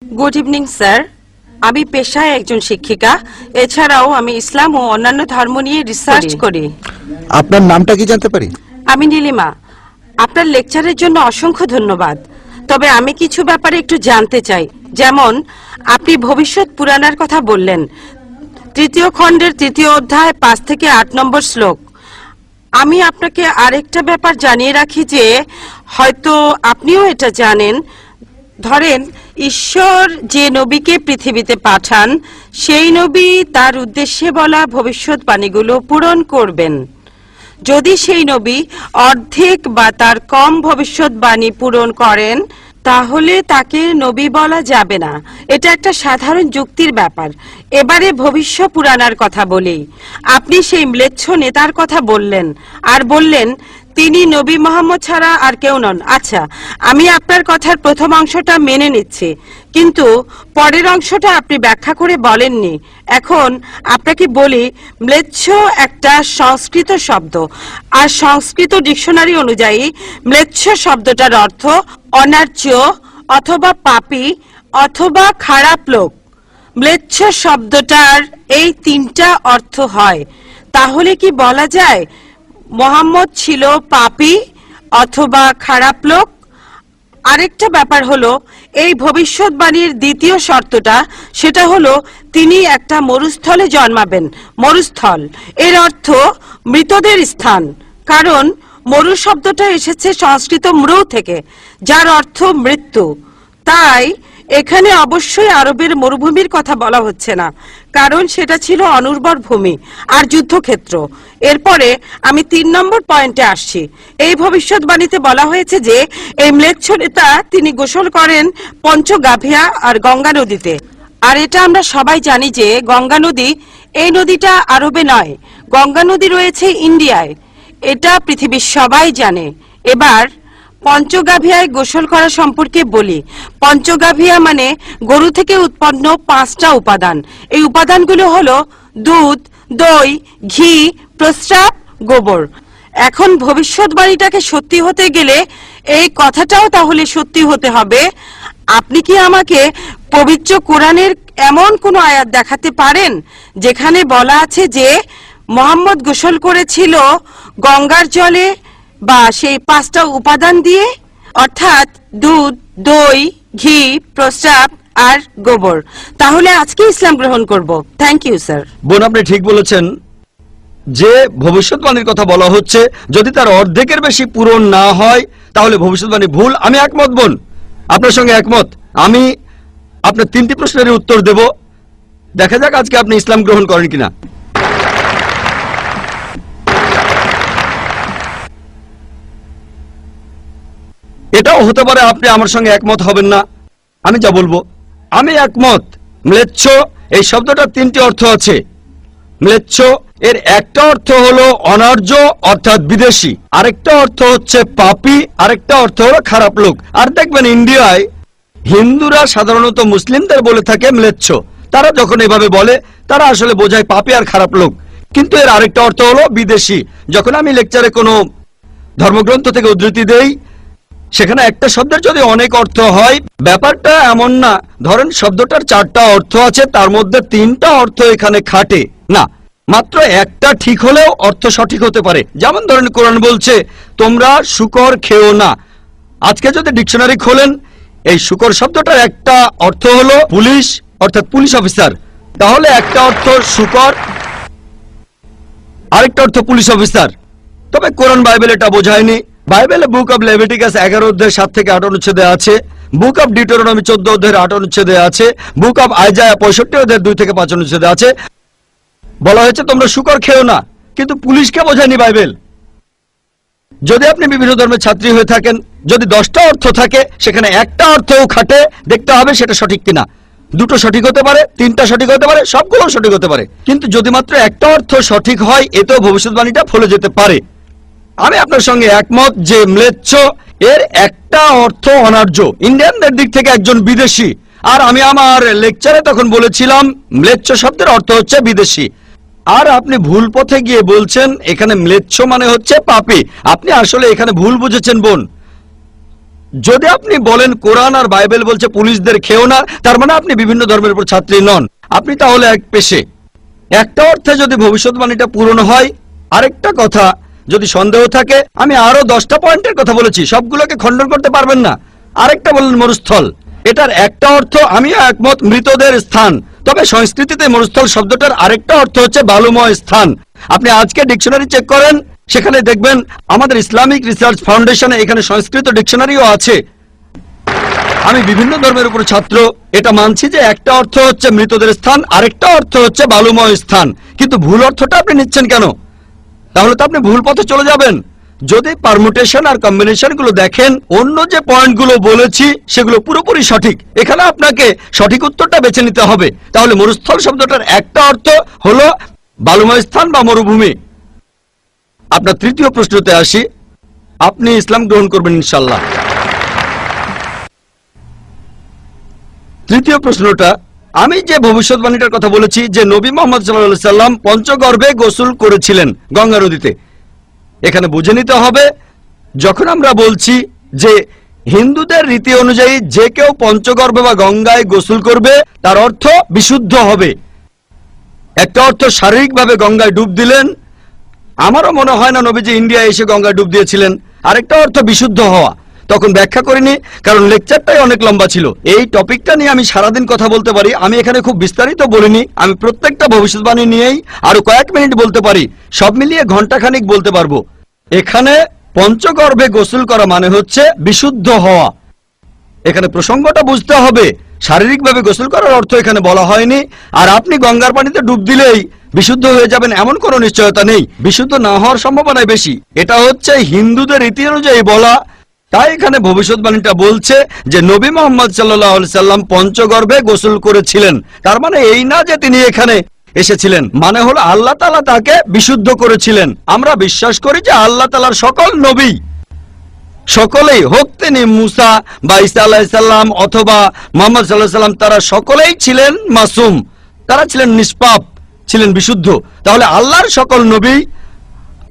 Good evening sir, আমি পেশায় একজন শিক্ষিকা। এছাড়াও আমি ইসলাম ও অন্যান্য ধর্ম নিয়ে রিসার্চ করি। আপনার নামটা কি জানতে পারি? আমি নীলিমা। আপনার লেকচারের জন্য অসংখ্য ধন্যবাদ। তবে আমি কিছু ব্যাপারে একটু জানতে চাই। যেমন আপনি ভবিষ্যৎ পুরাণের কথা বললেন, 3য় খণ্ডের 3য় অধ্যায় 5 থেকে 8 নম্বর শ্লোক। আমি আপনাকে আরেকটা ব্যাপার জানিয়ে রাখি যে হয়তো আপনিও এটা জানেন। ধরেন ঈশ্বর যে নবীকে পৃথিবীতে পাঠান, সেই নবী তার উদ্দেশ্যে বলা ভবিষ্যৎবাণীগুলো পূরণ করবেন। যদি সেই নবী অর্ধেক বা তার কম ভবিষ্যৎবাণী পূরণ করেন, তাহলে তাকে নবী বলা যাবে না। এটা একটা সাধারণ যুক্তির ব্যাপার। এবারে ভবিষ্য পুরাণার কথা বলি। আপনি সেই ম্লেচ্ছ নেতার কথা বললেন আর বললেন তিনি নবী মোহাম্মদ ছাড়া আর কেউ নন। আচ্ছা, আমি আপনার কথার প্রথম অংশটা মেনে নিচ্ছি, কিন্তু পরের অংশটা আপনি ব্যাখ্যা করে বলেননি। এখন আপনাকে বলি, ম্লেচ্ছ একটা সংস্কৃত শব্দ, আর সংস্কৃত ডিকশনারি অনুযায়ী ম্লেচ্ছ শব্দটার অর্থ অনার্য অথবা পাপী অথবা খারাপ লোক। ম্লেচ্ছ শব্দটার এই 3টা অর্থ হয়। তাহলে কি বলা যায় মোহাম্মদ ছিল পাপী অথবা খারাপ লোক? আরেকটা ব্যাপার হলো, এই ভবিষ্যৎবাণীর দ্বিতীয় শর্তটা, সেটা হলো তিনি একটা মরুস্থলে জন্মাবেন। মরুস্থল এর অর্থ মৃতদের স্থান, কারণ মরু শব্দটা এসেছে সংস্কৃত মৃ থেকে, যার অর্থ মৃত্যু। তাই এখানে অবশ্যই আরবের মরুভূমির কথা বলা হচ্ছে না, কারণ সেটা ছিল অনুর্বর ভূমি আর যুদ্ধক্ষেত্র। এরপরে আমি 3 নম্বর পয়েন্টে আসছি। এই ভবিষ্যৎবাণীতে বলা হয়েছে যে এই ম্লেচ্ছ নেতা তিনি গোসল করেন পঞ্চগাভিয়া আর গঙ্গা নদীতে। আর এটা আমরা সবাই জানি যে গঙ্গা নদী, এই নদীটা আরবে নয়, গঙ্গা নদী রয়েছে ইন্ডিয়ায়। এটা পৃথিবীর সবাই জানে। এবার পঞ্চগাভিয়ায় গোসল করা সম্পর্কে বলি। পঞ্চগাভিয়া মানে গরু থেকে উৎপন্ন 5টা উপাদান। এই উপাদানগুলো হলো দুধ, দই, ঘি, প্রস্রাব, গোবর। এখন ভবিষ্যৎবাণীটাকে সত্যি হতে গেলে এই কথাটাও তাহলে সত্যি হতে হবে। আপনি কি আমাকে পবিত্র কোরআনের এমন কোন আয়াত দেখাতে পারেন যেখানে বলা আছে যে মোহাম্মদ গোসল করেছিল গঙ্গার জলে বা সেই 5টা উপাদান দিয়ে, অর্থাৎ দুধ, দই, ঘি, প্রস্রাব আর গোবর? তাহলে আজকে ইসলাম গ্রহণ করব। Thank you sir. বোন, আপনি ঠিক বলেছেন যে ভবিষ্যৎবাণীর কথা বলা হচ্ছে, যদি তার অর্ধেকের বেশি পূরণ না হয় তাহলে ভবিষ্যৎবাণী ভুল। আমি একমত বোন, আপনার সঙ্গে একমত। আমি আপনার 3টি প্রশ্নের উত্তর দেব। দেখা যাক আজকে আপনি ইসলাম গ্রহণ করেন কিনা। এটাও হতে পারে আপনি আমার সঙ্গে একমত হবেন না। আমি যা বলবো, আমি একমত। ম্লেচ্ছ এই শব্দটার 3টি অর্থ আছে। ম্লেচ্ছ এর একটা অর্থ হলো অনার্য অর্থাৎ বিদেশি, আরেকটা অর্থ হচ্ছে পাপী, আরেকটা অর্থ হলো খারাপ লোক। আর দেখবেন ইন্ডিয়ায় হিন্দুরা সাধারণত মুসলিমদের বলে থাকে ম্লেচ্ছ। তারা যখন এভাবে বলে তারা আসলে বোঝায় পাপী আর খারাপ লোক, কিন্তু এর আরেকটা অর্থ হলো বিদেশি। যখন আমি লেকচারে কোনো ধর্মগ্রন্থ থেকে উদ্ধৃতি দেই, সেখানে একটা শব্দের যদি অনেক অর্থ হয়, ব্যাপারটা এমন না ধরেন শব্দটার 4টা অর্থ আছে, তার মধ্যে 3টা অর্থ এখানে খাটে না, মাত্র একটা ঠিক হলেও অর্থ সঠিক হতে পারে। যেমন ধরেন কোরআন বলছে তোমরা শূকর খেও না। আজকে যদি ডিকশনারি খোলেন, এই শূকর শব্দটার একটা অর্থ হলো পুলিশ অর্থাৎ পুলিশ অফিসার, তাহলে একটা অর্থ শূকর, আরেকটা অর্থ পুলিশ অফিসার। তবে কোরআন বাইবেল এটা বোঝায়নি। বাইবেলে বুক অব লেভিটিকাস 11 অধ্যায় 7 থেকে 8 অনুচ্ছেদে আছে, বুক অব ডিউটেরোনমি 14 অধ্যায়ের 8 অনুচ্ছেদে আছে, বুক অব আইজায়া 65 অধ্যায়ের 2 থেকে 5 অনুচ্ছেদে আছে, বলা হয়েছে তোমরা শূকর খেও না, কিন্তু পুলিশকে বোঝায়নি বাইবেল। যদি আপনি বিভিন্ন ধর্মের ছাত্রী হয়ে থাকেন, যদি 10টা অর্থ থাকে সেখানে একটা অর্থও খাটে, দেখতে হবে সেটা সঠিক কিনা। 2টো সঠিক হতে পারে, 3টা সঠিক হতে পারে, সবগুলো সঠিক হতে পারে, কিন্তু যদি মাত্র একটা অর্থ সঠিক হয়, এতেও ভবিষ্যৎবাণীটা ফলে যেতে পারে। আমি আপনার সঙ্গে একমত যে ম্লেচ্ছ এর একটা অর্থ অনার্য, ইন্ডিয়ানদের দিক থেকে একজন বিদেশি। আর আমি আমার লেকচারে তখন বলেছিলাম ম্লেচ্ছ শব্দের অর্থ হচ্ছে বিদেশি। আর আপনি ভুল পথে গিয়ে বলছেন এখানে ম্লেচ্ছ মানে হচ্ছে পাপী। আপনি আসলে এখানে ভুল বুঝেছেন বোন। যদি আপনি বলেন কোরআন আর বাইবেল বলছে পুলিশদের খেও না, তার মানে আপনি বিভিন্ন ধর্মের উপর ছাত্রী নন, আপনি তাহলে এক পেশে। একটা অর্থে যদি ভবিষ্যৎবাণীটা পূরণ হয়, আরেকটা কথা যদি সন্দেহ থাকে, আমি আরো 10টা পয়েন্টের কথা বলেছি, সবগুলোকে খণ্ডন করতে পারবেন না। আরেকটা বললেন মরুস্থল, এটার একটা অর্থ আমিও একমত, মৃতদের স্থান। তবে সংস্কৃতিতে মরুস্থল শব্দটার আরেকটা অর্থ হচ্ছে বালুময় স্থান। আপনি আজকে ডিকশনারি চেক করেন, সেখানে দেখবেন আমাদের ইসলামিক রিসার্চ ফাউন্ডেশনে এখানে সংস্কৃত ডিকশনারিও আছে। আমি বিভিন্ন ধর্মের উপর ছাত্র, এটা মানছি যে একটা অর্থ হচ্ছে মৃতদের স্থান, আরেকটা অর্থ হচ্ছে বালুময় স্থান, কিন্তু ভুল অর্থটা আপনি নিচ্ছেন কেন? তাহলে তো আপনি ভুল পথে চলে যাবেন। যদি পারমুটেশন আর কম্বিনেশন গুলো দেখেন, অন্য যে পয়েন্টগুলো বলেছি সেগুলো পুরোপুরি সঠিক। এখানে আপনাকে সঠিক উত্তরটা বেছে নিতে হবে। তাহলে মরুস্থল শব্দটার একটা অর্থ হলো বালুময় স্থান বা মরুভূমি। আপনার তৃতীয় প্রশ্নতে আসি, আপনি ইসলাম গ্রহণ করবেন ইনশাল্লাহ। তৃতীয় প্রশ্নটা, আমি যে ভবিষ্যৎবাণীটার কথা বলেছি যে নবী মোহাম্মদ সাল্লাল্লাহু আলাইহি সাল্লাম পঞ্চগর্ভে গোসল করেছিলেন গঙ্গা নদীতে, এখানে বুঝে নিতে হবে যখন আমরা বলছি যে হিন্দুদের রীতি অনুযায়ী যে কেউ পঞ্চগর্ভে বা গঙ্গায় গোসল করবে তার অর্থ বিশুদ্ধ হবে। একটা অর্থ শারীরিকভাবে গঙ্গায় ডুব দিলেন, আমারও মনে হয় না নবীজি ইন্ডিয়া এসে গঙ্গায় ডুব দিয়েছিলেন। আরেকটা অর্থ বিশুদ্ধ হওয়া, তখন ব্যাখ্যা করিনি কারণ লেকচারটাই অনেক লম্বা ছিল। এই টপিকটা নিয়ে আমি সারাদিন কথা বলতে পারি, আমি এখানে খুব বিস্তারিত বলিনি। আমি প্রত্যেকটা ভবিষ্যৎবাণী নিয়েই আরো কয়েক মিনিট বলতে পারি, সব মিলিয়ে ঘন্টাখানিক বলতে পারবো। এখানে পঞ্চগর্ভে গোসল করা মানে হচ্ছে বিশুদ্ধ হওয়া। এখানে প্রসঙ্গটা বুঝতে হবে, শারীরিকভাবে গোসল করার অর্থ এখানে বলা হয়নি। আর আপনি গঙ্গার পানিতে ডুব দিলেই বিশুদ্ধ হয়ে যাবেন এমন কোনো নিশ্চয়তা নেই, বিশুদ্ধ না হওয়ার সম্ভাবনাই বেশি। এটা হচ্ছে হিন্দুদের রীতি অনুযায়ী বলা। তাই এখানে ভবিষ্যৎবাণীটা বলছে যে নবী মোহাম্মদ সাল্লাল্লাহু আলাইহি সাল্লাম পঞ্চগর্ভে গোসল করেছিলেন, তার মানে এই না যে তিনি এখানে এসেছিলেন, মানে হলো আল্লাহ তাআলা তাকে বিশুদ্ধ করেছিলেন। আমরা বিশ্বাস করি যে আল্লাহ তাআলার সকল নবী, সকলেই হোক তিনি মুসা বা ঈসা আলাইহিস সালাম অথবা মুহাম্মদ সাল্লাল্লাহু আলাইহি সাল্লাম, তারা সকলেই ছিলেন মাসুম, তারা ছিলেন নিষ্পাপ, ছিলেন বিশুদ্ধ। তাহলে আল্লাহর সকল নবী,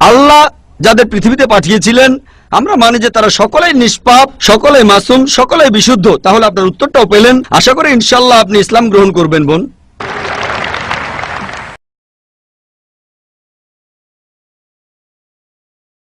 আল্লাহ যাদের পৃথিবীতে পাঠিয়েছিলেন, আমরা মানি যে তারা সকলেই নিষ্পাপ, সকলেই মাসুম, সকলেই বিশুদ্ধ। তাহলে আপনার উত্তরটাও পেলেন। আশা করি ইনশাআল্লাহ আপনি ইসলাম গ্রহণ করবেন বোন।